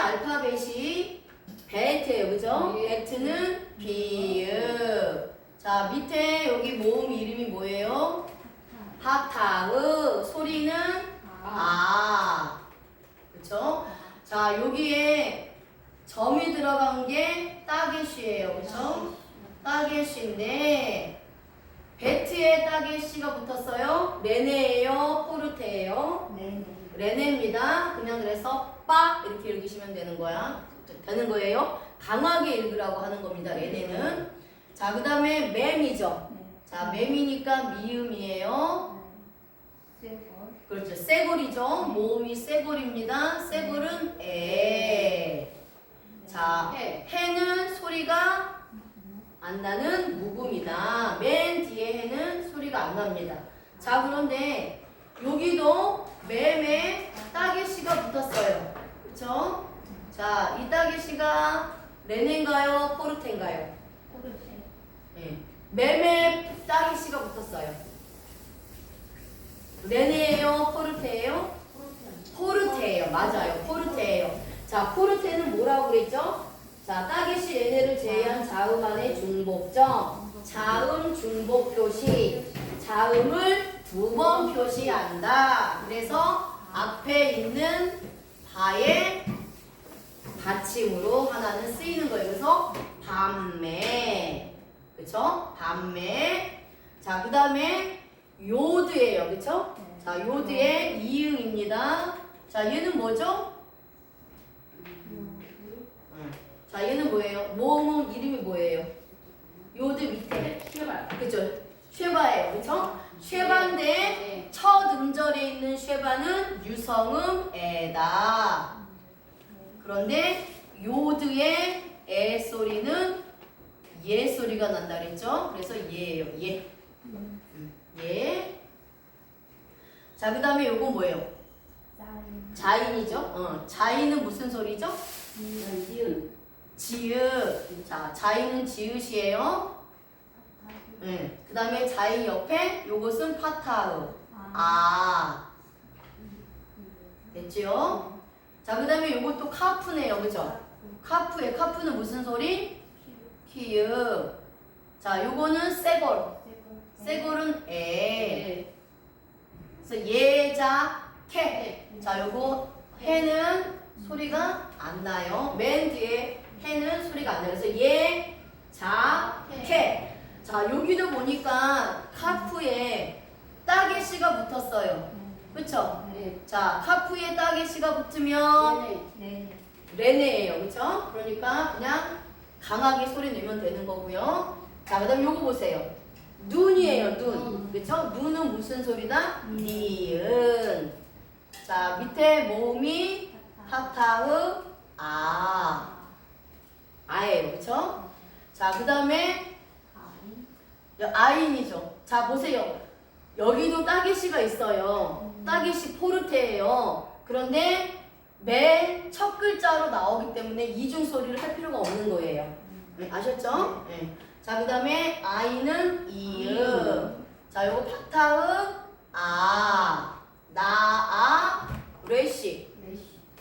알파벳이 베트예요. 그죠? 베트는 비읍. 자, 밑에 여기 모음 이름이 뭐예요? 파타흐. 소리는 아. 그쵸? 자, 여기에 점이 들어간 게 따개시예요. 그쵸? 따개시인데 베트에 따개시가 붙었어요. 레네예요? 포르테예요? 레네입니다. 그냥 그래서 빠 이렇게 읽으시면 되는 거예요. 강하게 읽으라고 하는 겁니다. 레네는. 자, 그 다음에 맴이죠. 자, 맴이니까 미음이에요. 그렇죠. 쇠골이죠. 모음이 쇠골입니다. 쇠골은 에. 자, 해는 소리가 안 나는 무음이다. 맨 뒤에 해는 소리가 안 납니다. 자, 그런데 여기도 맴에 따개시가 붙었어요. 그쵸? 자, 이 따개시가 레네인가요? 포르테인가요? 네. 맴에 따개시가 붙었어요. 레네예요? 포르테예요? 포르테예요. 맞아요. 포르테예요. 자, 포르테는 뭐라고 그랬죠? 자, 따개시 레네를 제외한 자음 안의 중복점. 자음 중복 표시. 자음을 2번 표시한다. 그래서 앞에 있는 바의 받침으로 하나는 쓰이는 거예요. 그래서 밤매. 그쵸? 밤매. 자, 그 다음에 요드예요. 그쵸? 자, 요드의 이응입니다. 자, 얘는 뭐죠? 자, 얘는 뭐예요? 모음은 이름이 뭐예요? 요드 밑에. 그쵸? 쉐바예요. 그쵸? 쉐바인데 첫 음절에 있는 쉐바는 유성음 에다. 그런데 요드의 에 소리는 예 소리가 난다 그랬죠? 그래서 예예요. 예. 예. 자, 그 다음에 요거 뭐예요? 자인이죠? 자인은 무슨 소리죠? 지읒. 자, 자인은 지읒이에요. 네. 그 다음에 자인 옆에 요것은 파타흐. 아. 됐죠? 자, 그 다음에 요것도 카프네요. 그죠? 카프에 카프는 무슨 소리? 키읔. 자, 요거는 쇠골. 쇠골은 에. 그래서 예자 캐. 자, 요거 해는 소리가 안 나요. 맨 뒤에 해는 소리가 안 나요. 그래서 예, 자, 캐. 자, 여기도 보니까 카프에 따개시가 붙었어요. 그쵸? 자, 카프에 따개시가 붙으면 레네예요. 그쵸? 그러니까 그냥 강하게 소리 내면 되는 거고요. 자, 그 다음 요거 보세요. 눈이에요. 눈. 그쵸? 눈은 무슨 소리다? 니은. 자, 밑에 모음이 파타흐 아. 아예요. 그쵸? 자, 그 다음에 아인이죠. 자, 보세요. 여기도 따개시가 있어요. 따개시 포르테예요. 그런데 맨 첫 글자로 나오기 때문에 이중 소리를 할 필요가 없는 거예요. 네, 아셨죠? 네. 자, 그 다음에 아이는 이음. 자, 요거 파타흐 아. 나아 레시.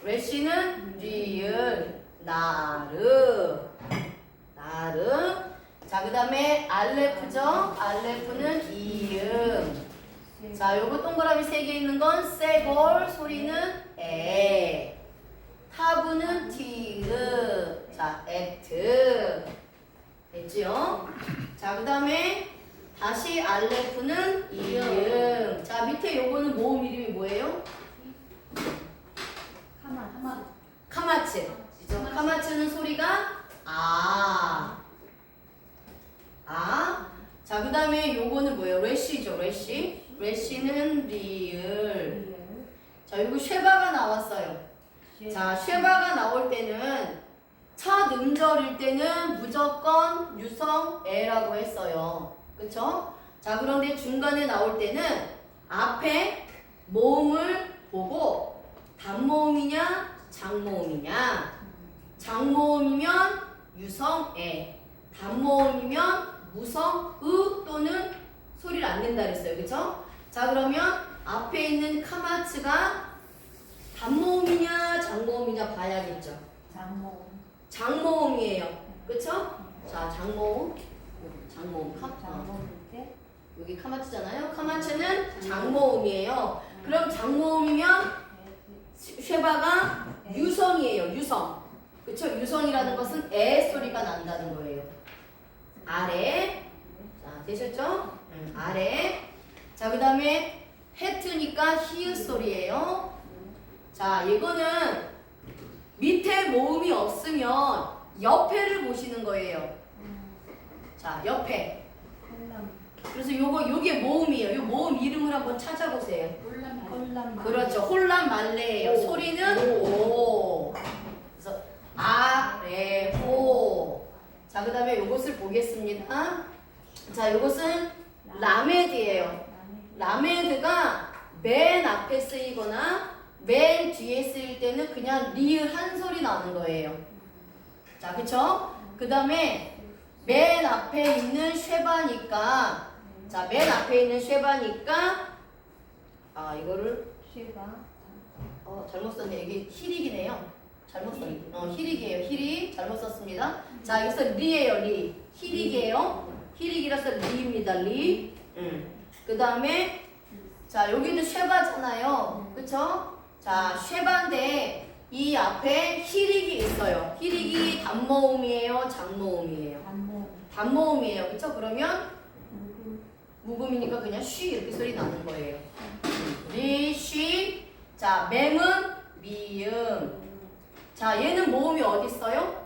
레시는 리을 나르. 나르. 자, 그 다음에 알레프죠? 알레프는 이음. 자, 요거 동그라미 3개 있는 건 쇠골, 소리는 에. 타브는 티으. 자, 에트. 됐지요? 자, 그 다음에 다시 알레프는 이음. 자, 밑에 요거는 모음 이름이 뭐예요? 카마츠. 그죠? 카마츠는 소리가 아. 아. 자, 그 다음에 요거는 뭐예요? 레시죠, 레시. 레시는 리을. 자, 요거 쉐바가 나왔어요. 자, 쉐바가 나올 때는 첫 음절일 때는 무조건 유성 에라고 했어요. 그쵸? 자, 그런데 중간에 나올 때는 앞에 모음을 보고 단모음이냐 장모음이냐. 장모음이면 유성 에, 단모음이면 무성 으 또는 소리를 안 낸다 그랬어요. 그쵸? 자, 그러면 앞에 있는 카마츠가 단모음이냐 장모음이냐 봐야겠죠. 장모음이에요. 그쵸? 자, 장모음. 장모음. 여기 카마츠잖아요. 카마츠는 장모음이에요. 그럼 장모음이면 쉐바가 유성이에요. 유성. 그쵸? 유성이라는 것은 애 소리가 난다는 거예요. 아래. 자, 되셨죠? 아래. 자, 그 다음에 해트니까 히읗 소리예요. 자, 이거는 밑에 모음이 없으면 옆에를 보시는 거예요. 자, 옆에. 그래서 요게 모음이에요. 요 모음 이름을 한번 찾아보세요. 그렇죠. 홀란 말레예요. 오. 소리는 오. 그래서 아래 호. 자, 그다음에 요것을 보겠습니다. 자, 요것은 라메드예요. 라메드가 맨 앞에 쓰이거나 맨 뒤에 쓰일 때는 그냥 리을 한 소리 나는 거예요. 자, 그쵸? 그 다음에 맨 앞에 있는 쉐바니까, 자, 맨 앞에 있는 쉐바니까, 아, 이거를, 잘못 썼네. 이게 히릭이네요. 잘못 썼네. 히릭이에요. 히릭. 잘못 썼습니다. 자, 여기서 리예요, 리. 히릭이에요. 히릭이라서 리입니다, 리. 그 다음에, 자, 여기도 쉐바잖아요. 그쵸? 자, 쉐바인데, 이 앞에 히릭이 있어요. 히릭이 단모음이에요, 장모음이에요. 단모음이에요. 그쵸? 그러면 묵음이니까 그냥 쉬 이렇게 소리 나는 거예요. 리, 쉬. 자, 맹은 미음. 자, 얘는 모음이 어디 있어요?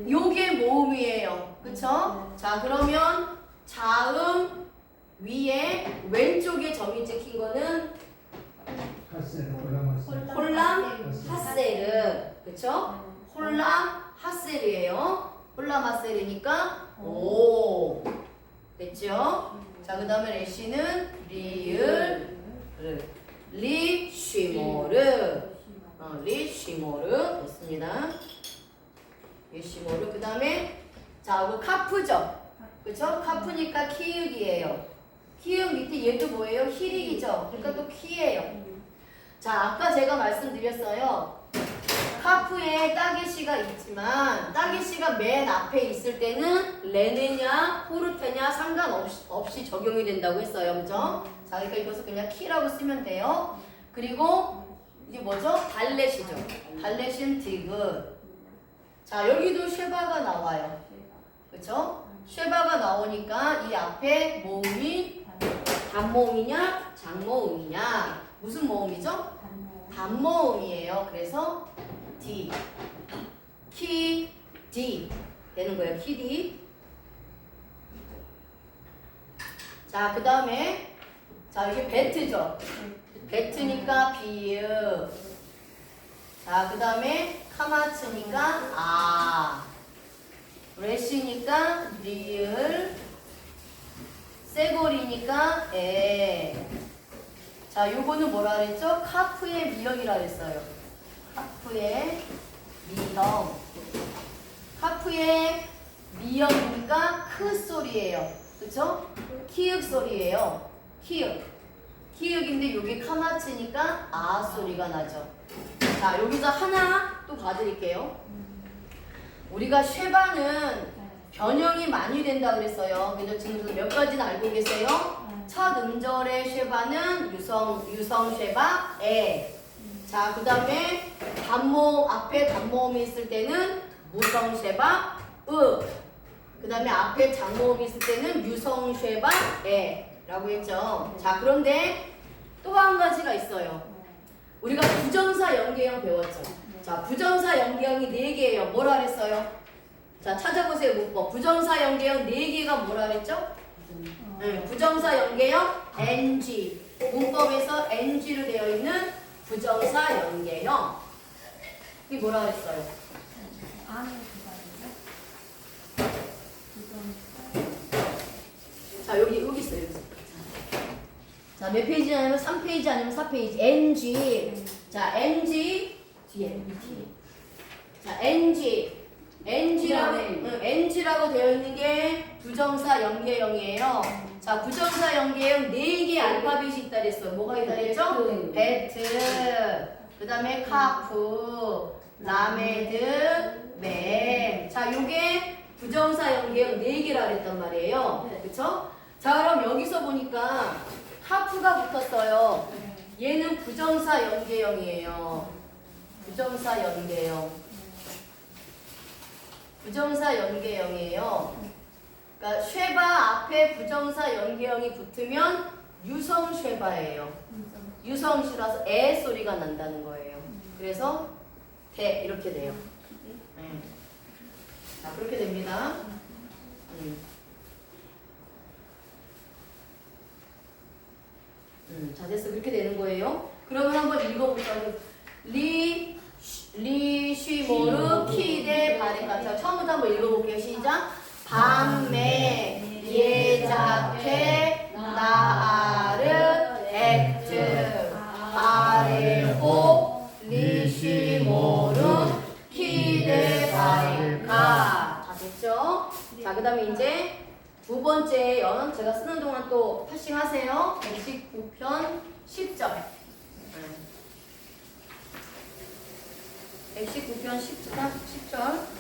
요게 모음이에요. 그쵸? 자, 그러면 자음 위에 왼쪽에 점이 찍힌 거는 홀람 하세르. 그쵸? 홀람 하세르예요. 홀람 하세르니까 오. 됐죠? 자, 그 다음에 레시는 리을 리 쉬모르. 리 쉬모르 됐습니다. 리 쉬모르. 그 다음에 자, 그 카프죠? 그쵸? 카프니까 키읔이에요. 키읔 밑에 얘도 뭐예요? 히릭이죠? 그러니까 또 키예요. 자, 아까 제가 말씀드렸어요. 카프에 따개시가 있지만 따개시가 맨 앞에 있을 때는 레네냐 포르테냐 상관없이 적용이 된다고 했어요. 그죠? 자, 그러니까 이것을 그냥 키라고 쓰면 돼요. 그리고 이게 뭐죠? 달렛이죠. 달렛은 디귿. 자, 여기도 쉐바가 나와요. 그쵸? 쉐바가 나오니까 이 앞에 모음이 단모음이냐 장모음이냐 무슨 모음이죠? 단모음이에요. 그래서 D 키 D 되는 거예요. 키 D. 자, 그 다음에 자, 이게 베트죠. 베트니까 비읍. 자, 그 다음에 카마츠니까 아. 레시니까 리을. 세골이니까 에. 자, 요거는 뭐라 그랬죠? 카프의 미형이라 그랬어요. 카프의 미형. 카프의 미형이니까 크 소리예요. 그쵸? 키읔 소리예요. 키읔. 키읔인데 요게 카마츠니까 아 소리가 나죠. 자, 여기서 하나 또 봐드릴게요. 우리가 쉐바는 변형이 많이 된다 그랬어요. 그래서 지금 몇 가지는 알고 계세요? 첫 음절의 쉐바는 유성 쉐바 에. 자, 그 다음에 단모음 앞에 단모음이 있을 때는 무성 쉐바 으. 그 다음에 앞에 장모음이 있을 때는 유성 쉐바 에 라고 했죠. 자, 그런데 또 한 가지가 있어요. 우리가 부정사 연계형 배웠죠. 자, 부정사 연계형이 4개예요. 뭐라 그랬어요? 자, 찾아보세요. 문법. 부정사 연계형 4개가 뭐라 그랬죠? 부정사 연계형 NG. 문법에서 NG로 되어 있는 부정사 연계형. 이게 뭐라 그랬어요? 자, 여기 있어요. 여기. 자, 몇 페이지 아니면 3페이지 아니면 4페이지. NG. 자, NG 뒤에. 자, NG라고 되어 있는 게 부정사 연계형이에요. 자, 부정사 연계형 4개의 알파벳이 있다 그랬어요. 뭐가 있다 그랬죠? 베트. 그 다음에 카프, 라메드, 맴. 자, 요게 부정사 연계형 4개라 그랬단 말이에요. 그쵸? 자, 그럼 여기서 보니까 하프가 붙었어요. 얘는 부정사 연계형이에요. 부정사 연계형. 부정사 연계형이에요. 그러니까 쉐바 앞에 부정사 연계형이 붙으면 유성 쉐바예요. 유성시라서 애 소리가 난다는 거예요. 그래서 대 이렇게 돼요. 네. 자, 그렇게 됩니다. 자, 됐어. 그렇게 되는 거예요. 그러면 한번 읽어볼까요? 리쉬모르 키데 바리카. 자, 처음부터 한번 읽어볼게요. 시작. 밤매 예자케 나아르 액트 아레호 리쉬모르 키데 바리카. 자, 됐죠? 자, 그 다음에 이제 두 번째 연 제가 쓰는 동안 또 파싱하세요. 119편 10절. 119편 10절.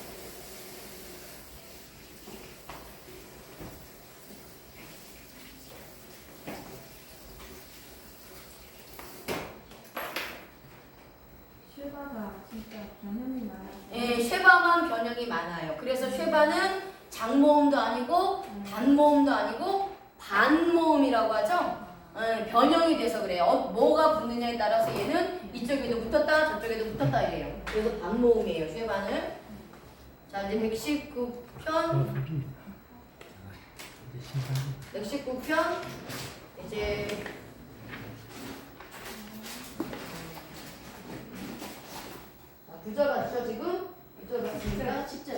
쉐바가 진짜 변형이 많아요. 예, 쉐바만 변형이 많아요. 그래서 쉐바는 장모음도 아니고 단모음도 아니고 반모음이라고 하죠. 예, 변형이 돼서 그래요. 뭐가 붙느냐에 따라서 얘는 이쪽에도 붙었다 저쪽에도 붙었다 이래요. 그래서 반모음이에요. 쉐바는. 자, 이제 119편 이제 구절 맞죠 지금? 구절 맞습니까? 10절.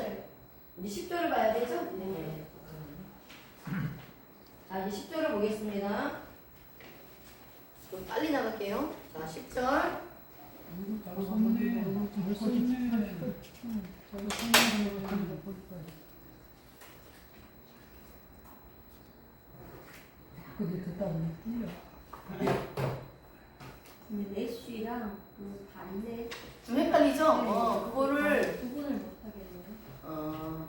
이제 10절을 봐야 되죠? 네. 자, 이제 10절을 보겠습니다. 좀 빨리 나갈게요. 자, 10절. 근데 레쉬랑 그 반대 좀 헷갈리죠? 그거를 구분을 못 하겠네요.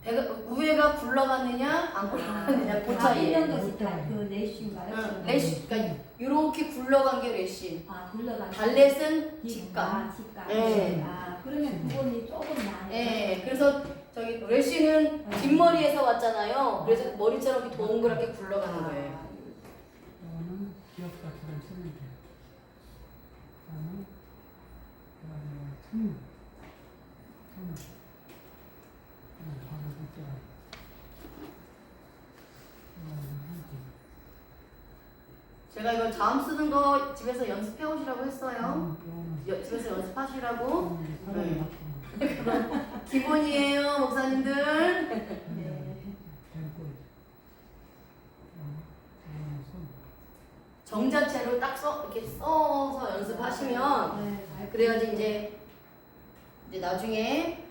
배가 우회가 굴러가느냐 안 굴러가느냐 그 차이예요. 1년도 그 레쉬 말했죠. 레시, 그러니까 이렇게 굴러간 게 레시. 아 굴러간. 발렛은 직각. 직각. 네. 아 그러면 구분이 조금 많이. 네, 그래서 저기 레시는 뒷머리에서 왔잖아요. 그래서 머리처럼 이렇게 동그랗게 굴러가는 거예요. 이거는 기억자처럼 쓰면 돼요. 그다음에 바로 붙여라. 제가 이거 다음 쓰는 거 집에서 연습해 오시라고 했어요. 집에서 연습하시라고. 기본이에요, 목사님들. 네. 정자체로 딱 이렇게 써서 연습하시면 네. 그래야지 이제 나중에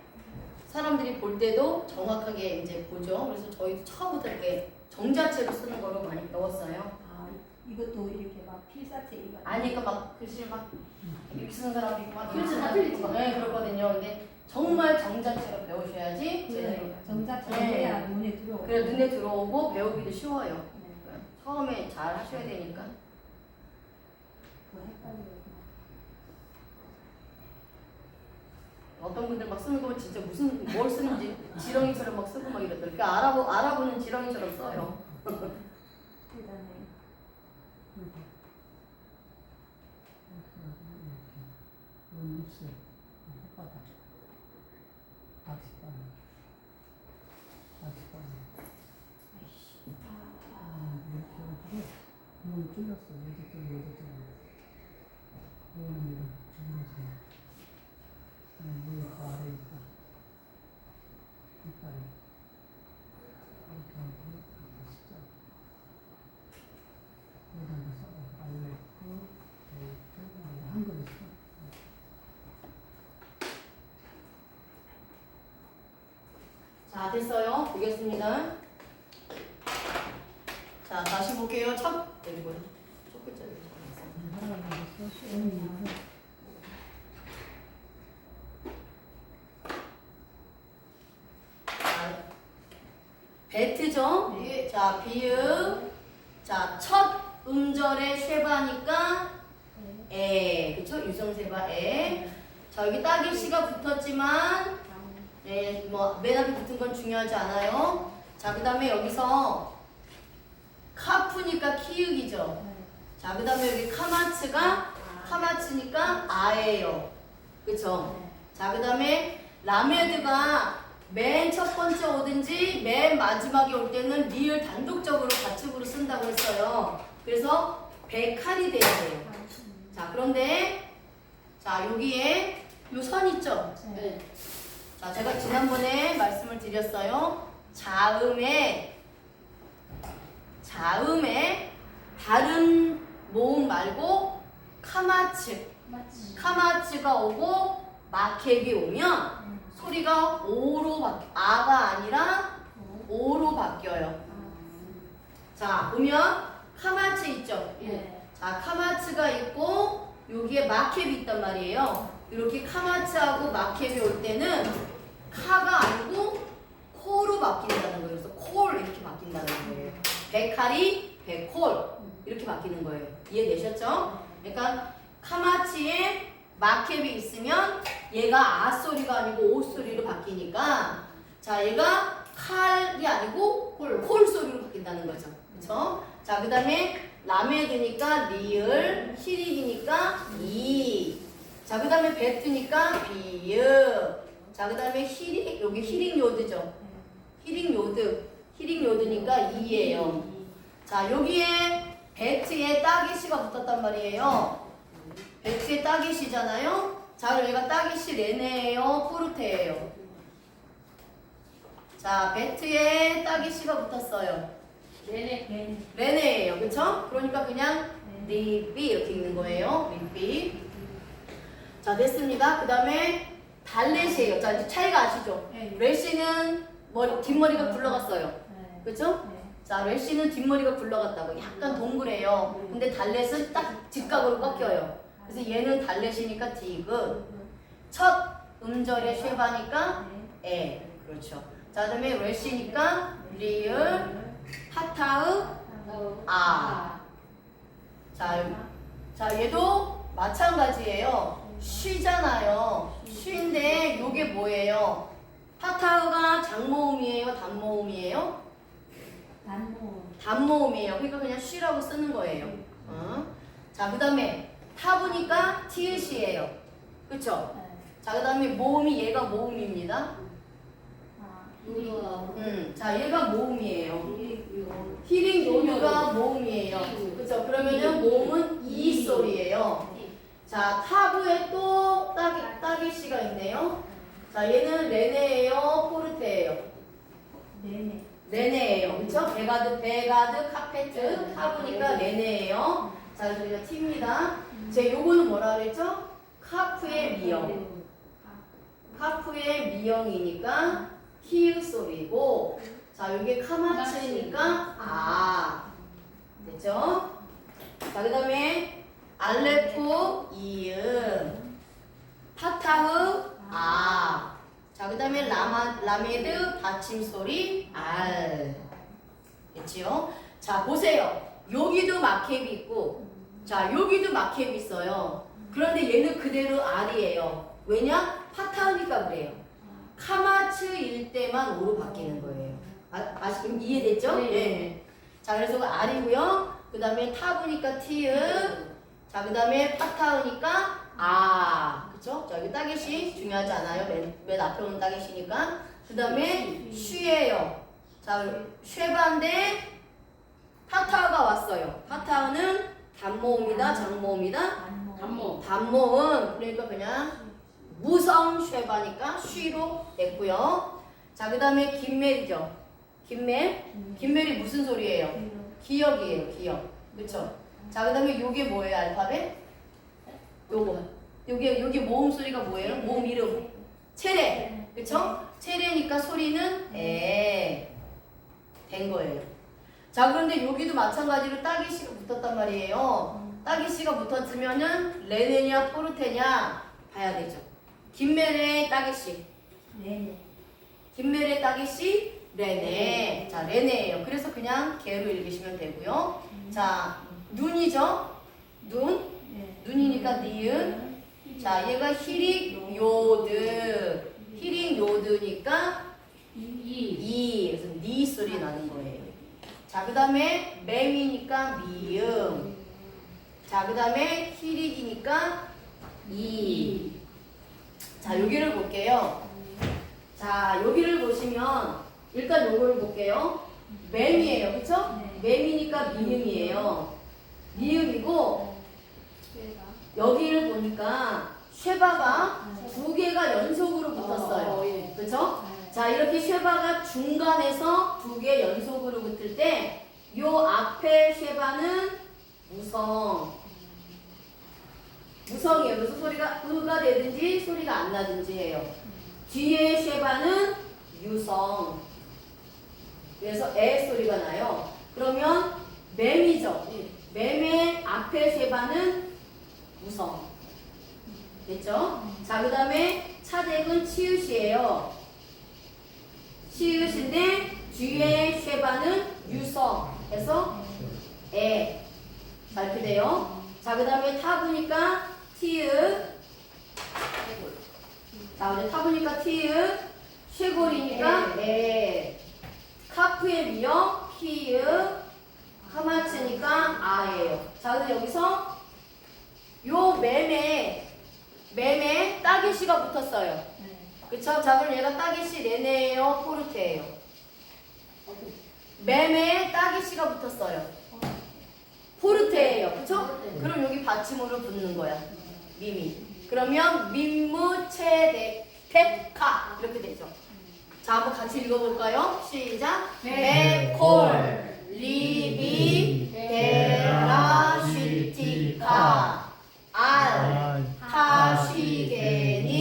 사람들이 볼 때도 정확하게 이제 보죠. 그래서 저희도 처음부터 이렇게 정자체로 쓰는 걸로 많이 배웠어요. 아 이것도 이렇게 막 필사체 이거. 아니, 그러니까 막 글씨를 막 이렇게 쓰는 사람도 있고 막 글씨 다 틀리지. 네, 그렇거든요. 근데 정말 정자체로 배우셔야지 제대로. 정자체 네. 해야 눈에 들어오고. 그래 눈에 들어오고 배우기도 쉬워요. 네. 그러니까 처음에 잘 하셔야 되니까. 그거 헷갈려요. 어떤 분들 막 쓰는 거 보면 진짜 무슨 뭘 쓰는지 지렁이처럼 막 쓰고 막 이러더라고요. 그러니까 알아보는 지렁이처럼 써요. 그다음에 입술, 혓바닥, 박식바닥, 아이씨. 이렇게 해가지고 구멍이 뚫렸어. 여기쪽, 여기쪽. 이거는 이거 주문서. 여기 그 아래 있다. 이빨이. 이렇게 하고 진짜. 여기다 써. 알레프, 에이트, 한글에 써. 자, 됐어요. 보겠습니다. 자, 다시 볼게요. 여기 뭐야? 첫 글자를 베트죠? 네. 자, 비읍. 자, 첫 음절에 쉐바니까 에. 그쵸? 유성세바 에. 자, 여기 따기시가 붙었지만, 네, 뭐, 맨 앞에 붙은 건 중요하지 않아요. 자, 그 다음에 여기서 카푸니까 키읔이죠. 자, 그 다음에 여기 카마츠니까 아예요. 그쵸? 자, 그 다음에 라메드가 맨 첫 번째 오든지 맨 마지막에 올 때는 리을 단독적으로 가축으로 쓴다고 했어요. 그래서 백칼이 돼야 돼요. 자, 그런데 자, 여기에 요 선 있죠? 네. 자, 제가 지난번에 말씀을 드렸어요. 자음에 다른 모음 말고 카마츠가 오고 마케비 오면 소리가 아가 아니라 오로 바뀌어요. 자, 보면 카마츠 있죠? 자, 카마츠가 있고 여기에 마케비 있단 말이에요. 이렇게 카마츠하고 마케비 올 때는 카가 아니고 코로 바뀐다는 거예요. 그래서 콜 이렇게 바뀐다는 거예요. 백칼이 백콜 이렇게 바뀌는 거예요. 이해되셨죠? 그러니까 카마츠에 마케비 있으면 얘가 아 소리가 아니고 오 소리로 바뀌니까 자, 얘가 칼이 아니고 콜 소리로 바뀐다는 거죠. 그렇죠? 자, 그 다음에 라메드니까 리을, 히릭이니까 이. 자, 그 다음에 베트니까 비읍. 자, 그 다음에 여기 히릭 요드죠. 히릭 요드니까 이예요. 자, 여기에 베트에 따기시가 붙었단 말이에요. 베트에 따기시잖아요. 자, 그럼 얘가 따기시 레네예요, 포르테예요. 자, 베트에 따기시가 붙었어요. 레네예요. 그쵸? 그러니까 그냥 리비 이렇게 읽는 거예요. 리비. 자, 됐습니다. 그 다음에 달렛이에요. 자, 이제 차이가 아시죠? 레시는 뒷머리가 굴러갔어요. 그쵸? 자, 레시는 뒷머리가 굴러갔다고. 약간 동그래요. 근데 달렛은 딱 직각으로 꺾여요. 그래서 얘는 달렛이니까 디귿. 첫 음절에 쉐바니까 에. 그렇죠. 자, 그 다음에 레시니까 리을, 파타으, 아. 자, 얘도 마찬가지예요. 쉬잖아요. 쉬인데 요게 뭐예요? 파타흐가 장모음이에요? 단모음이에요? 단모음이에요. 그러니까 그냥 쉬라고 쓰는 거예요. 자, 그 다음에 타부니까 티읕이에요. 그쵸? 자, 그 다음에 모음이 얘가 모음입니다. 자, 얘가 모음이에요. 히링 요누가 모음이에요. 그쵸? 그러면은 모음은 이 소리예요. 자, 타부에 또 따기씨가 있네요. 자, 얘는 레네예요, 포르테예요. 레네예요. 그쵸? 베가드, 카페트, 타부니까 레네예요. 자, 그래서 이거 T입니다. 제 요거는 뭐라 그랬죠? 카프의 미형. 카프의 미형이니까 키읔 소리고, 자, 요게 카마츠니까 아. 됐죠? 자, 그 다음에 알레프 이음, 파타흐 아. 자, 그 다음에 라메드 받침 소리 알. 됐지요? 자, 보세요. 여기도 마케비 있고, 자, 여기도 마케비 있어요. 그런데 얘는 그대로 알이에요. 왜냐? 파타흐니까 그래요. 카마츠일 때만 오로 바뀌는 거예요. 아시겠죠? 이해됐죠? 네. 자, 그래서 알이고요. 그 다음에 타부니까 티읕. 자, 그 다음에 파타흐니까 아. 그쵸? 자, 여기 따기시 중요하지 않아요. 맨 앞에 오는 따기시니까. 그 다음에 쉬예요. 자, 쉐바인데 파타흐가 왔어요. 파타흐는 단모음이다, 장모음이다? 단모음. 그러니까 그냥 무성 쉐바니까 쉬로 됐고요. 자, 그 다음에 김멜이죠. 김멜이 무슨 소리예요? 기역이에요, 기역. 그쵸? 자, 그 다음에 요게 뭐예요, 알파벳? 요게 모음 소리가 뭐예요? 모음 이름. 체레. 그쵸? 체레니까 소리는 된 거예요. 자, 그런데 여기도 마찬가지로 따기씨가 붙었단 말이에요. 따기씨가 붙었으면은 레네냐 포르테냐 봐야 되죠. 김멜의 따기씨. 김멜의 따기씨, 레네. 자, 레네예요. 그래서 그냥 개로 읽으시면 되고요. 자, 눈이죠? 눈. 네. 눈이니까 니은. 자, 얘가 히릭 요드. 히릭 요드니까 이. 그래서 니 소리 나는 거예요. 자, 그 다음에 매미니까 미음. 자, 그 다음에 히릭이니까 이. 자, 여기를 볼게요. 자, 여기를 보시면 일단 요거를 볼게요. 매미예요. 그쵸? 네. 매미니까 미음이에요. 미음이고 여기를 보니까 쉐바가 두 개가 연속으로 붙었어요. 그쵸? 자, 이렇게 쉐바가 중간에서 두 개 연속으로 붙을 때 요 앞에 쉐바는 무성. 무성이에요. 그래서 소리가 으가 되든지 소리가 안 나든지 해요. 뒤에 쉐바는 유성. 그래서 애 소리가 나요. 그러면 맴이죠. 맴의 앞에 쉐바는 무성. 됐죠? 자, 그 다음에 차댁은 치읓이에요. 치읓인데 뒤에 쉐바는 유성. 해서 애. 자, 이렇게 돼요. 자, 그 다음에 타보니까 티읕. 자, 이제 타보니까 티읕. 쉐골이니까 애. 카프의 미역, 키읒. 카마츠니까 아예요. 자, 근데 여기서 요 맴에 따개시가 붙었어요. 그쵸? 자, 그럼 얘가 따개시 레네예요, 포르테예요. 맴에 따개시가 붙었어요. 포르테예요. 그쵸? 그럼 여기 받침으로 붙는 거야. 미미. 그러면 민무 체데 페카 이렇게 되죠. 자, 한번 같이 읽어볼까요? 시작. 베콜 리비 데라시티카 알 타시게니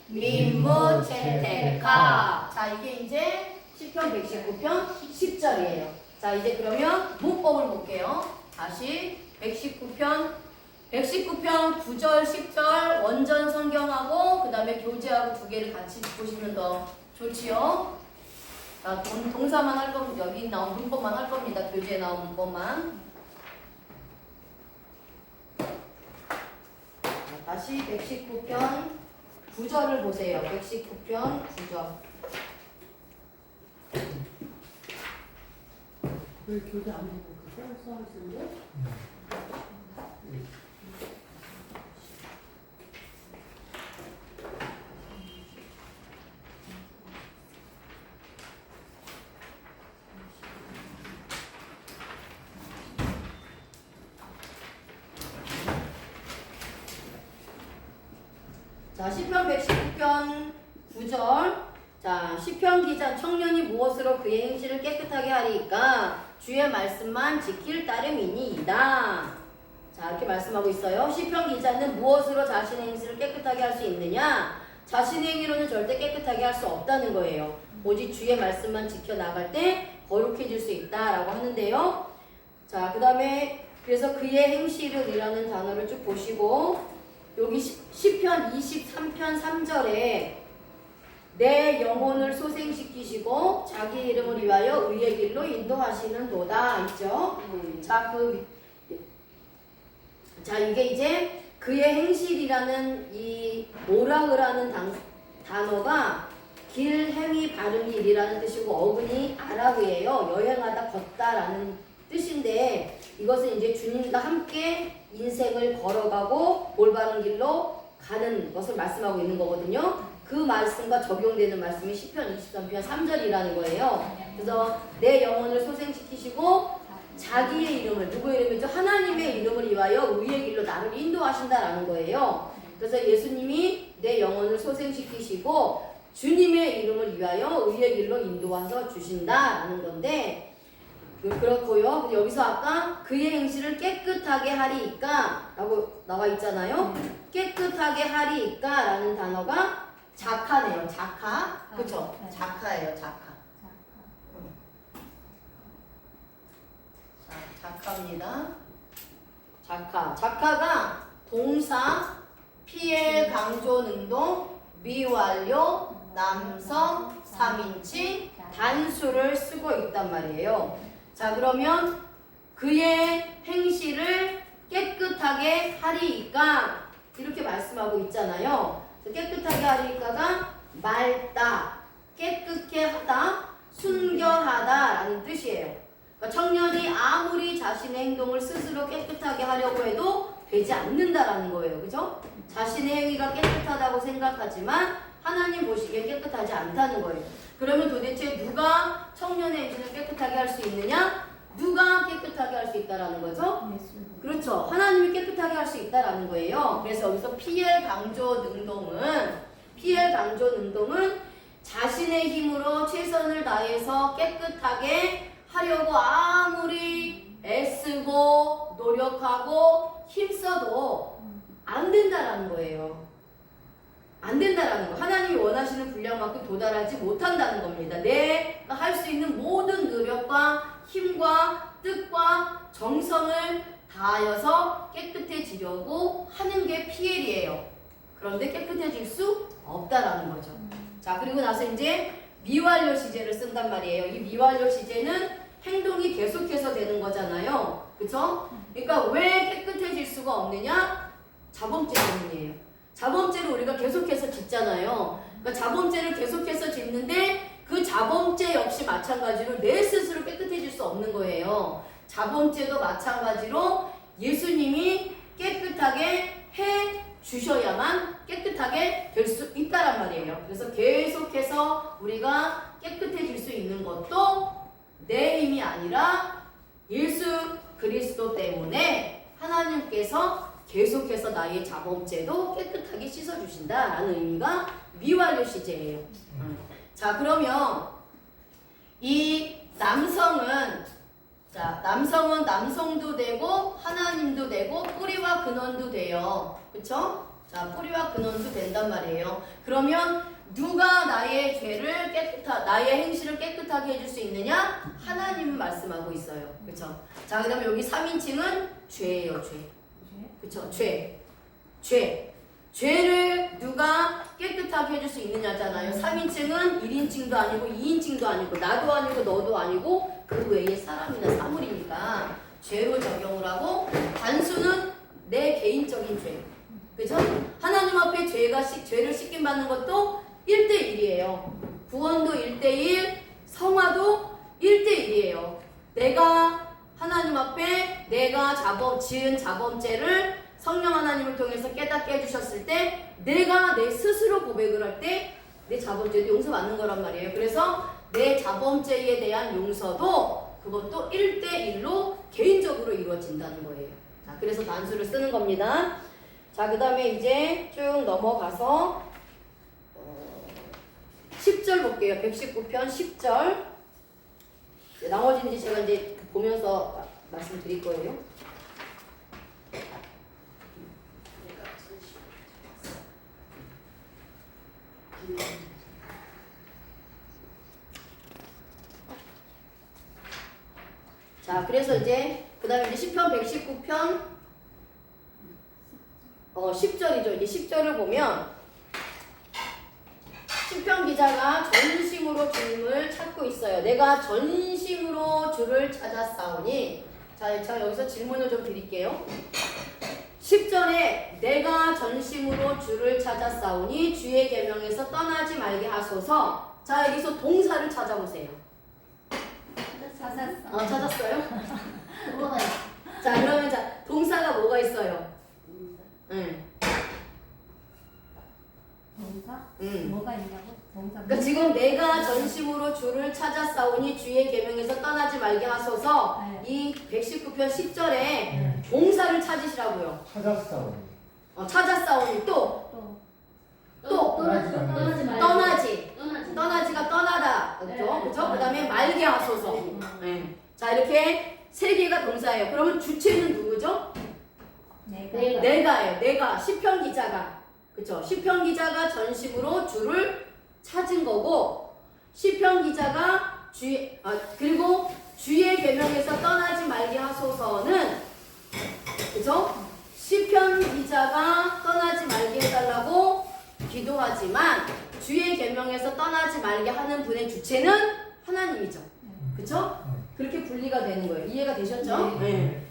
민무 체테카. 자, 이게 이제 시편 119편 10절이에요. 자, 이제 그러면 문법을 볼게요. 다시 119편 9절 10절 원전 성경하고 그 다음에 교재하고 두 개를 같이 보시면 더 좋지요. 자, 동사만 할 겁니다. 여기 나온 문법만 할 겁니다. 교재에 나온 문법만. 자, 다시 119편 9절을 보세요. 119편 9절. 왜 교재 안 보고 그 써쓰는데? 자, 시편 119편 9절. 자, 시편 기자 청년이 무엇으로 그의 행실을 깨끗하게 하리까 주의 말씀만 지킬 따름이니이다. 자, 이렇게 말씀하고 있어요. 시편 기자는 무엇으로 자신의 행실을 깨끗하게 할 수 있느냐? 자신의 행위로는 절대 깨끗하게 할 수 없다는 거예요. 오직 주의 말씀만 지켜나갈 때 거룩해질 수 있다라고 하는데요. 자, 그 다음에 그래서 그의 행실을이라는 단어를 쭉 보시고 여기 시편 23편 3절에 내 영혼을 소생시키시고 자기 이름을 위하여 의의 길로 인도하시는 도다 있죠. 자, 이게 이제 그의 행실이라는 이 오락이라는 단어가 길, 행위, 발음이 일이라는 뜻이고 어근이 아랍이에요. 여행하다 걷다라는 뜻인데 이것은 이제 주님과 함께 인생을 걸어가고 올바른 길로 가는 것을 말씀하고 있는 거거든요. 그 말씀과 적용되는 말씀이 시편 23편 3절이라는 거예요. 그래서 내 영혼을 소생시키시고 자기의 이름을, 누구의 이름이죠? 하나님의 이름을 위하여 의의 길로 나를 인도하신다라는 거예요. 그래서 예수님이 내 영혼을 소생시키시고 주님의 이름을 위하여 의의 길로 인도와서 주신다라는 건데 그렇고요. 여기서 아까 그의 행실을 깨끗하게 하리이까 라고 나와 있잖아요. 깨끗하게 하리이까 라는 단어가 자카네요. 자카. 그쵸? 자카예요. 자카. 자, 자카입니다. 자카. 자카가 동사, 피해, 강조, 능동, 미완료, 남성, 3인칭, 단수를 쓰고 있단 말이에요. 자, 그러면 그의 행실을 깨끗하게 하리이까 이렇게 말씀하고 있잖아요. 깨끗하게 하리이까가 맑다, 깨끗게 하다, 순결하다라는 뜻이에요. 그러니까 청년이 아무리 자신의 행동을 스스로 깨끗하게 하려고 해도 되지 않는다라는 거예요. 그죠? 자신의 행위가 깨끗하다고 생각하지만 하나님 보시기엔 깨끗하지 않다는 거예요. 그러면 도대체 누가 청년의 행실을 깨끗하게 할 수 있느냐? 누가 깨끗하게 할 수 있다라는 거죠? 예수. 그렇죠. 하나님이 깨끗하게 할 수 있다라는 거예요. 그래서 여기서 PL 강조 능동은 자신의 힘으로 최선을 다해서 깨끗하게 하려고 아무리 애쓰고 노력하고 힘써도 안 된다라는 거예요. 안 된다라는 거. 하나님이 원하시는 분량만큼 도달하지 못한다는 겁니다. 내가 할 수 있는 모든 노력과 힘과 뜻과 정성을 다하여서 깨끗해지려고 하는 게 PL이에요. 그런데 깨끗해질 수 없다라는 거죠. 자, 그리고 나서 이제 미완료 시제를 쓴단 말이에요. 이 미완료 시제는 행동이 계속해서 되는 거잖아요. 그쵸? 그러니까 왜 깨끗해질 수가 없느냐? 자범죄 때문이에요. 자범죄를 우리가 계속해서 짓잖아요. 그러니까 자범죄를 계속해서 짓는데 그 자범죄 역시 마찬가지로 내 스스로 깨끗해질 수 없는 거예요. 자범죄도 마찬가지로 예수님이 깨끗하게 해 주셔야만 깨끗하게 될 수 있다란 말이에요. 그래서 계속해서 우리가 깨끗해질 수 있는 것도 내 힘이 아니라 예수 그리스도 때문에 하나님께서 계속해서 나의 자범죄도 깨끗하게 씻어주신다라는 의미가 미완료 시제예요. 자, 그러면 이 남성은 남성도 되고 하나님도 되고 뿌리와 근원도 돼요. 그쵸? 자, 뿌리와 근원도 된단 말이에요. 그러면 누가 나의 행실을 깨끗하게 해줄 수 있느냐? 하나님은 말씀하고 있어요. 그쵸? 자, 그 다음에 여기 3인칭은 죄예요, 죄. 그쵸? 죄를 누가 깨끗하게 해줄 수 있느냐잖아요. 3인칭은 1인칭도 아니고 2인칭도 아니고 나도 아니고 너도 아니고 그 외의 사람이나 사물이니까 죄로 적용을 하고 단수는 내 개인적인 죄. 그죠? 하나님 앞에 죄를 씻김 받는 것도 1대1이에요. 구원도 1대1, 성화도 1대1이에요. 내가 하나님 앞에 내가 지은 자범죄를 성령 하나님을 통해서 깨닫게 해주셨을 때 내가 내 스스로 고백을 할 때 내 자범죄도 용서받는 거란 말이에요. 그래서 내 자범죄에 대한 용서도 그것도 1대1로 개인적으로 이루어진다는 거예요. 자, 그래서 단수를 쓰는 겁니다. 자, 그 다음에 이제 쭉 넘어가서 10절 볼게요. 119편 10절. 나머지는 이제 제가 이제 보면서 말씀드릴 거예요. 자, 그래서 이제 그 다음에 이제 10편 119편 10절이죠. 이제 10절을 보면 시편 기자가 전심으로 주님을 찾고 있어요. 내가 전심으로 주를 찾았사오니. 자, 여기서 질문을 좀 드릴게요. 10절에 내가 전심으로 주를 찾았사오니 주의 계명에서 떠나지 말게 하소서. 자, 여기서 동사를 찾아보세요. 찾았어요? 뭐가 자, 그러면 동사가 뭐가 있어요? 동사? 뭐가 있냐고? 동사. 그러니까 지금 내가 전심으로 주를 찾았사오니 주의 계명에서 떠나지 말게 하소서. 네. 이 119편 10절에 동사를 찾으시라고요. 찾았어. 찾았사오니 또 떠나지가 떠나다. 그렇죠? 그렇죠? 그다음에 말게 하소서. 네. 자, 이렇게 세 개가 동사예요. 그러면 주체는 누구죠? 내가예요. 내가 시편 기자가. 그렇죠? 시편 기자가 전심으로 주를 찾은 거고 시편 기자가 그리고 주의 계명에서 떠나지 말게 하소서는 그렇죠? 시편 기자가 떠나지 말게 해달라고 기도하지만 주의 계명에서 떠나지 말게 하는 분의 주체는 하나님이죠. 그쵸? 그렇게 분리가 되는 거예요. 이해가 되셨죠? 네.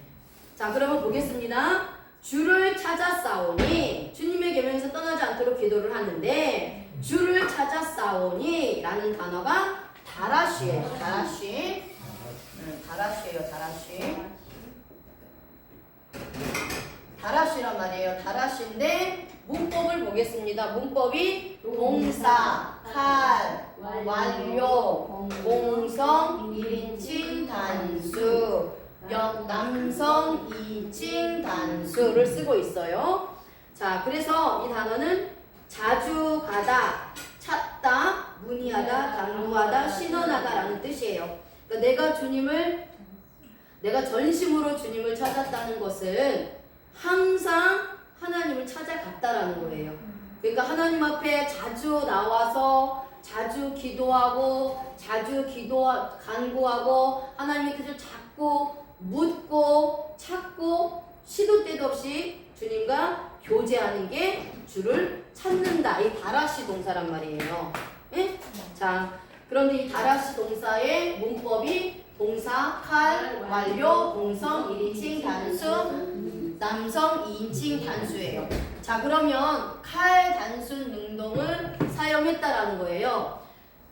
자, 그러면 보겠습니다. 주를 찾아 싸우니 주님의 계명에서 떠나지 않도록 기도를 하는데 주를 찾아 싸우니 라는 단어가 다라쉬예요. 다라쉬. 다라쉬예요. 다라쉬. 다라쉬란 말이에요. 다라쉬인데 문법을 보겠습니다. 문법이 동사, 칼, 완료, 공성, 1인칭 단수, 남성 2인칭 단수를 쓰고 있어요. 자, 그래서 이 단어는 자주 가다, 찾다, 문의하다, 당부하다, 신원하다 라는 뜻이에요. 그러니까 내가 전심으로 주님을 찾았다는 것은 항상 하나님을 찾아갔다라는 거예요. 그러니까 하나님 앞에 자주 나와서 자주 기도하고 간구하고 하나님의 뜻을 자꾸 묻고 찾고 시도 때도 없이 주님과 교제하는 게 주를 찾는다. 이 다라시 동사란 말이에요. 예? 자, 그런데 이 다라시 동사의 문법이 동사, 칼, 완료, 공성, 1인칭 단수, 남성 2인칭 단수예요. 자, 그러면 칼 단순 능동을 사용했다라는 거예요.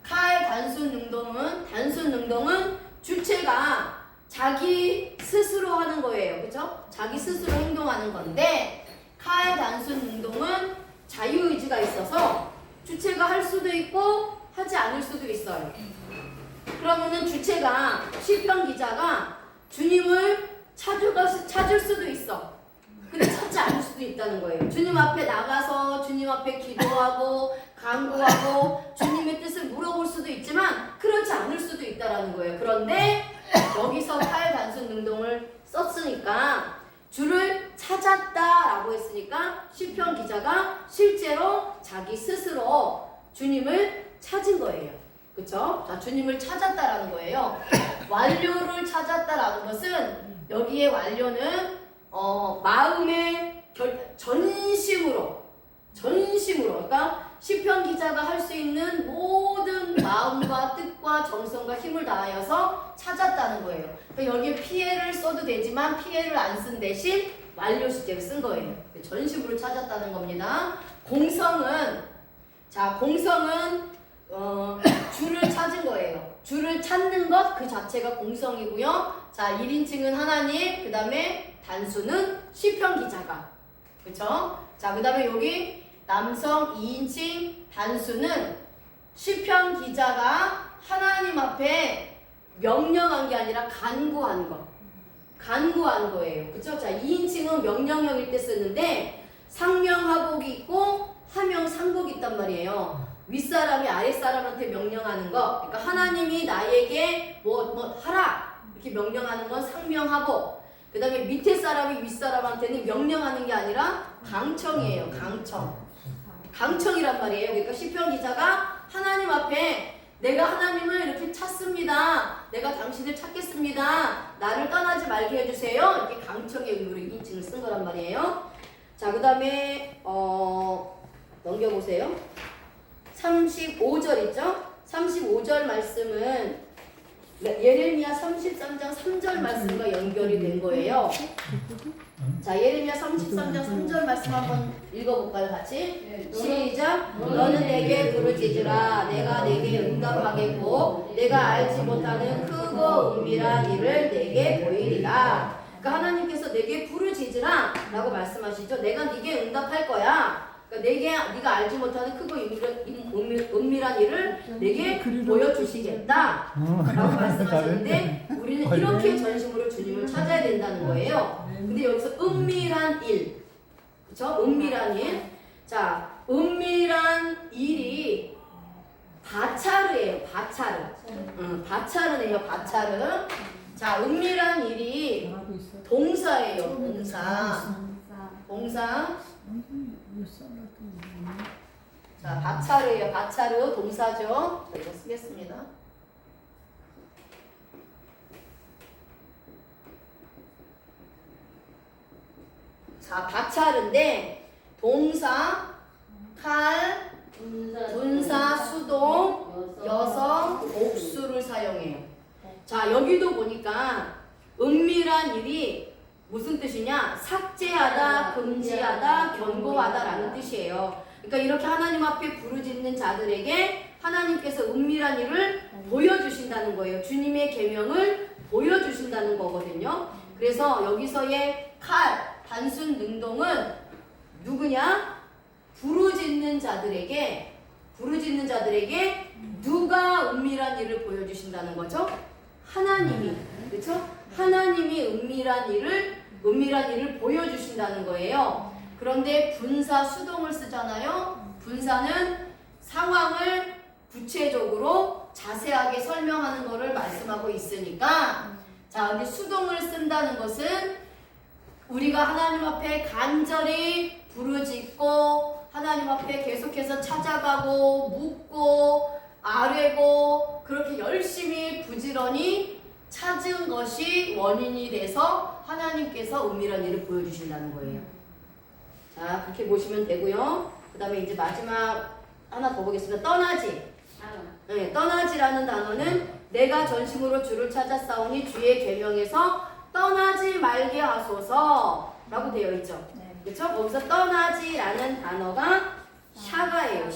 칼 단순 능동은 주체가 자기 스스로 하는 거예요. 그죠? 자기 스스로 행동하는 건데 칼 단순 능동은 자유의지가 있어서 주체가 할 수도 있고 하지 않을 수도 있어요. 그러면은 주체가 시편 기자가 주님을 찾을 수도 있어. 근데 찾지 않을 수도 있다는 거예요. 주님 앞에 나가서 주님 앞에 기도하고 간구하고 주님의 뜻을 물어볼 수도 있지만 그렇지 않을 수도 있다라는 거예요. 그런데 여기서 칼 단순 능동을 썼으니까 주를 찾았다라고 했으니까 시편 기자가 실제로 자기 스스로 주님을 찾은 거예요. 그쵸? 자, 주님을 찾았다라는 거예요. 완료를 찾았다라는 것은 여기에 완료는 마음의 전심으로 그러니까 시편 기자가 할 수 있는 모든 마음과 뜻과 정성과 힘을 다하여서 찾았다는 거예요. 그러니까 여기에 피해를 써도 되지만 피해를 안 쓴 대신 완료 시제를 쓴 거예요. 전심으로 찾았다는 겁니다. 공성은 주를 찾은 거예요. 주를 찾는 것 그 자체가 공성이고요. 자, 1인칭은 하나님, 그 다음에 단수는 시편 기자가. 그쵸? 자, 그 다음에 여기 남성 2인칭 단수는 시편 기자가 하나님 앞에 명령한 게 아니라 간구한 거예요. 그쵸? 자, 2인칭은 명령형일 때 쓰는데 상명하복이 있고 하명상복이 있단 말이에요. 윗사람이 아랫사람한테 명령하는 거, 그러니까 하나님이 나에게 뭐 하라 이렇게 명령하는 건 상명하복. 그 다음에 밑에 사람이 윗사람한테는 명령하는 게 아니라 강청이에요. 강청이란 말이에요. 그러니까 시편 기자가 하나님 앞에 내가 하나님을 이렇게 찾습니다. 내가 당신을 찾겠습니다. 나를 떠나지 말게 해주세요. 이렇게 강청의 의미로 인칭을 쓴 거란 말이에요. 자, 그 다음에 넘겨보세요. 35절 있죠? 35절 말씀은 예레미야 33장 3절 말씀과 연결이 된 거예요. 자, 예레미야 33장 3절 말씀 한번 읽어볼까요, 같이? 시작! 너는 내게 부르짖으라. 내가 내게 응답하겠고 내가 알지 못하는 크고 은밀한 일을 내게 보이리라. 그러니까 하나님께서 내게 부르짖으라 라고 말씀하시죠. 내가 네게 응답할 거야. 그러니까 네가 알지 못하는 크고 은밀한 일을 내게 보여주시겠다 라고 말씀하셨는데 우리는 이렇게 전심으로 주님을 찾아야 된다는 거예요. 근데 여기서 은밀한 일, 그쵸? 은밀한 일. 자, 은밀한 일이 바차르예요. 바차르네요. 바차르. 자, 은밀한 일이 동사예요. 동사. 자, 바차르예요. 바차르 동사죠. 자, 이거 쓰겠습니다. 자, 바차르인데 동사 칼, 분사, 수동, 여성, 복수를 사용해요. 자, 여기도 보니까 은밀한 일이 무슨 뜻이냐? 삭제하다, 금지하다, 경고하다라는 뜻이에요. 그러니까 이렇게 하나님 앞에 부르짖는 자들에게 하나님께서 은밀한 일을 보여주신다는 거예요. 주님의 계명을 보여주신다는 거거든요. 그래서 여기서의 칼, 단순 능동은 누구냐? 부르짖는 자들에게 누가 은밀한 일을 보여주신다는 거죠? 하나님이. 그렇죠? 하나님이 은밀한 일을 보여주신다는 거예요. 그런데 분사, 수동을 쓰잖아요. 분사는 상황을 구체적으로 자세하게 설명하는 것을 말씀하고 있으니까, 자, 근데 수동을 쓴다는 것은 우리가 하나님 앞에 간절히 부르짖고 하나님 앞에 계속해서 찾아가고 묻고 아뢰고 그렇게 열심히 부지런히 찾은 것이 원인이 돼서 하나님께서 은밀한 일을 보여주신다는 거예요. 자, 그렇게 보시면 되고요. 그 다음에 이제 마지막 하나 더 보겠습니다. 떠나지. 네, 떠나지라는 단어는 내가 전심으로 주를 찾았사오니 주의 계명에서 떠나지 말게 하소서 라고 되어 있죠. 그렇죠? 거기서 떠나지라는 단어가 샤가예요.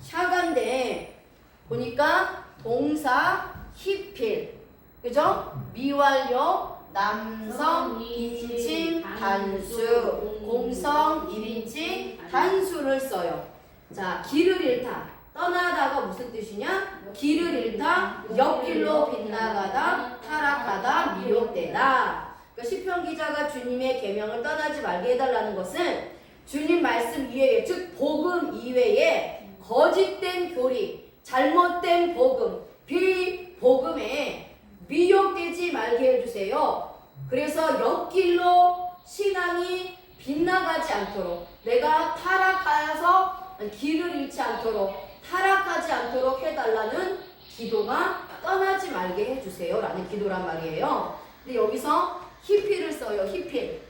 샤가인데 보니까 동사 히필, 그죠? 미완료, 남성 2인칭 단수, 공성 1인칭 단수를 써요. 자, 길을 잃다. 떠나다가 무슨 뜻이냐? 길을 잃다, 옆길로 빗나가다, 타락하다, 미혹되다. 그러니까 시편 기자가 주님의 계명을 떠나지 말게 해달라는 것은 주님 말씀 이외에, 즉 복음 이외에 거짓된 교리, 잘못된 복음, 비복음에 미혹되지 말게 해주세요. 그래서 옆길로 신앙이 빗나가지 않도록, 내가 타락하여서 길을 잃지 않도록, 타락하지 않도록 해달라는 기도가 떠나지 말게 해주세요 라는 기도란 말이에요. 근데 여기서 히필을 써요. 히필.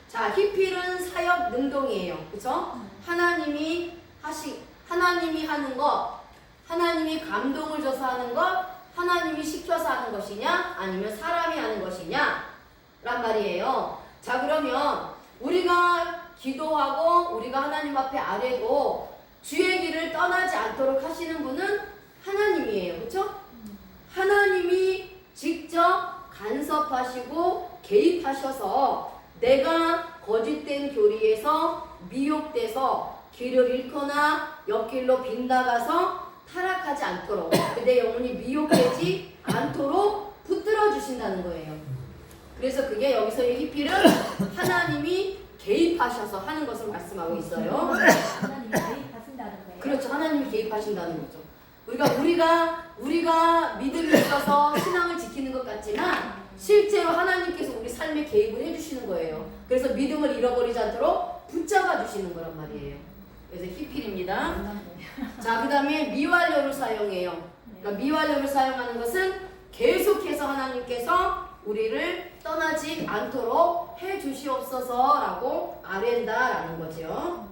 자, 히필은 사역 능동이에요. 그쵸? 하나님이 하는 것, 하나님이 감동을 줘서 하는 것, 하나님이 시켜서 하는 것이냐, 아니면 사람이 하는 것이냐 란 말이에요. 자, 그러면 우리가 기도하고 우리가 하나님 앞에 아뢰고 주의 길을 떠나지 않도록 하시는 분은 하나님이에요. 그렇죠? 하나님이 직접 간섭하시고 개입하셔서 내가 거짓된 교리에서 미혹돼서 길을 잃거나 옆길로 빗나가서 타락하지 않도록, 내 영혼이 미혹되지 않도록 붙들어 주신다는 거예요. 그래서 그게 여기서의 히필은 하나님이 개입하셔서 하는 것을 말씀하고 있어요. 하나님이 개입하신다는 거예요. 그렇죠. 하나님이 개입하신다는 거죠. 우리가 믿음이 있어서 신앙을 지키는 것 같지만 실제로 하나님께서 우리 삶에 개입을 해주시는 거예요. 그래서 믿음을 잃어버리지 않도록 붙잡아 주시는 거란 말이에요. 그래서 히필입니다. 자, 그 다음에 미완료를 사용해요. 그러니까 미완료를 사용하는 것은 계속해서 하나님께서 우리를 떠나지 않도록 해주시옵소서라고 아뢰다라는 거죠.